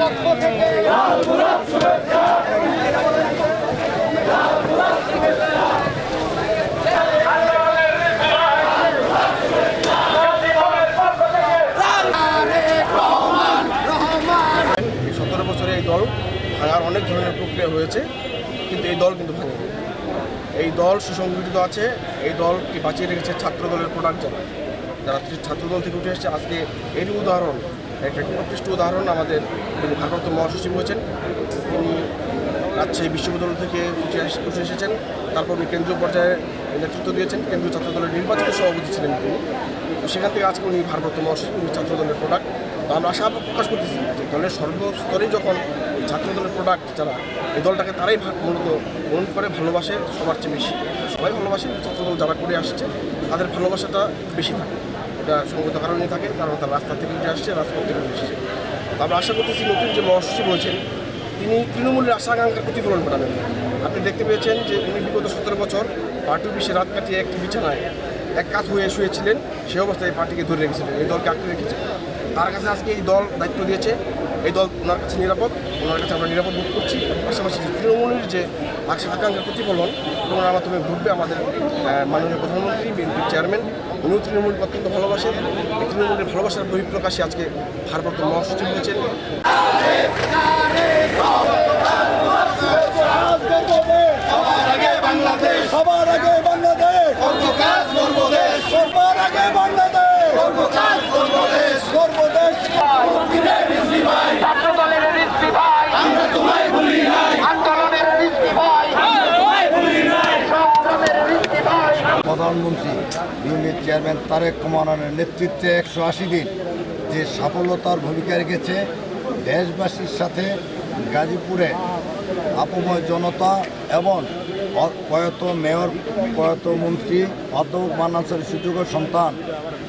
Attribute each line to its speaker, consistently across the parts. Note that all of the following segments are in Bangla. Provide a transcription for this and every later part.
Speaker 1: পক্ষ থেকে
Speaker 2: এই 17 বছরে এই দল ভাঙার অনেক ধরনের প্রক্রিয়া হয়েছে, কিন্তু এই দল কিন্তু ভাঙেনি। এই দল সুসংগঠিত আছে। এই দলকে বাঁচিয়ে রেখেছে ছাত্র দলের প্রোডাক্ট যারা ছাত্রদল থেকে উঠে এসেছে। আজকে এরই উদাহরণ, একটা উৎকৃষ্ট উদাহরণ আমাদের তিনি ভারপ্রাপ্ত মহাসচিব হয়েছেন। তিনি রাজশাহী বিশ্ববিদ্যালয় থেকে উঠে এসেছেন। তারপর উনি কেন্দ্রীয় পর্যায়ে নেতৃত্ব দিয়েছেন, কেন্দ্রীয় ছাত্র দলের নির্বাচিত সভাপতি ছিলেন তিনি। তো সেখান থেকে আজকে উনি ভারপ্রাপ্ত মহাসচিব, উনি ছাত্র দলের প্রোডাক্ট। তো আমরা আশা প্রকাশ করতেছি যে দলের সর্বস্তরেই যখন ছাত্র দলের প্রোডাক্ট যারা, এই দলটাকে তারাই মূলত গ্রহণ করে, ভালোবাসে সবার চেয়ে বেশি। সবাই ভালোবাসে, ছাত্রদল যারা করে আসছে তাদের ভালোবাসাটা বেশি থাকে। এটা সঙ্গত কারণেই থাকে, কারণ তারা রাস্তা থেকে উঠে আসছে, রাজপথ থেকে উঠে এসেছে। তো আমরা আশা করতেছি নতুন যে মহাসচিব হয়েছেন তিনি তৃণমূলের আশা আকাঙ্ক্ষার প্রতিফলন ঘটাবেন। আপনি দেখতে পেয়েছেন যে উনি বিগত 17 বছর পার্টি অফিসে রাত কাটিয়ে একটি বিছানায় এক কাজ হয়ে শুয়েছিলেন। সেই অবস্থায় পার্টিকে ধরে রেখেছিলেন, এই দলকে আঁকড়ে রেখেছেন। তার কাছে আজকে এই দল দায়িত্ব দিয়েছে, এই দল ওনার কাছে নিরাপদ, ওনার কাছে আমরা নিরাপদ বোধ করছি। পাশাপাশি যে তৃণমূলের যে আশা আকাঙ্ক্ষার প্রতিফলন, ওনার মাধ্যমে ঘটবে আমাদের মাননীয় প্রধানমন্ত্রী, বিএনপির চেয়ারম্যান, উনিও তৃণমূলকে অত্যন্ত ভালোবাসেন। এই তৃণমূলের ভালোবাসার বহিঃপ্রকাশে আজকে ভারপ্রাপ্ত মহাসচিব হয়েছেন।
Speaker 1: সবার আগে বাংলাদেশ, সবার আগে বাংলাদেশ, সর্বদেশ
Speaker 3: ছাত্রদলের রিজভী ভাই, আমরা তোমায় ভুলি নাই, আন্দোলনের রিজভী ভাই, আমরা তোমায় ভুলি নাই, সংগ্রামের রিজভী ভাই।
Speaker 4: প্রধানমন্ত্রী বিএনপির চেয়ারম্যান তারেক রহমানের নেতৃত্বে 180 দিন যে সাফল্যতার ভূমিকা রেখেছে, দেশবাসীর সাথে গাজীপুরে আপময় জনতা এবং প্রয়াত মেয়র, প্রয়াত মন্ত্রী অধ্যাপক মান্নান স্যারের সুযোগ্য সন্তান,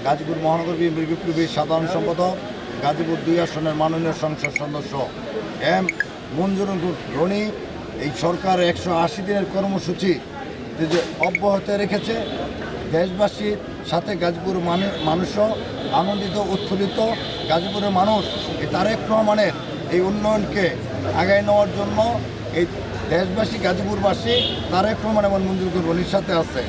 Speaker 4: গাজীপুর মহানগর বিএনপির বিপ্লবী সাধারণ সম্পাদক, গাজীপুর 2 আসনের মাননীয় সংসদ সদস্য এম মঞ্জুরুল রনি এই সরকার 180 দিনের কর্মসূচি যে অব্যাহত রেখেছে। দেশবাসীর সাথে গাজীপুর মানুষও আনন্দিত, উৎফুল্লিত। গাজীপুরের মানুষ এই তারেক রহমানের এই উন্নয়নকে আগায় নেওয়ার জন্য এই দেশবাসী, গাজীপুরবাসী তারেক রহমান এবং মঞ্জুর রনির সাথে আছে।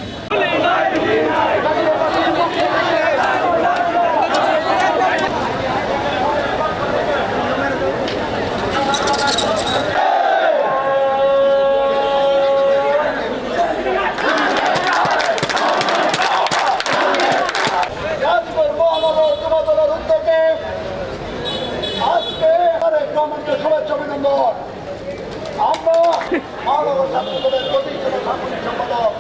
Speaker 1: শুভেচ্ছা অভিনন্দন। আমরা মানব ছাত্রদলের প্রতিষ্ঠাতা সাংগঠনিক সম্পাদক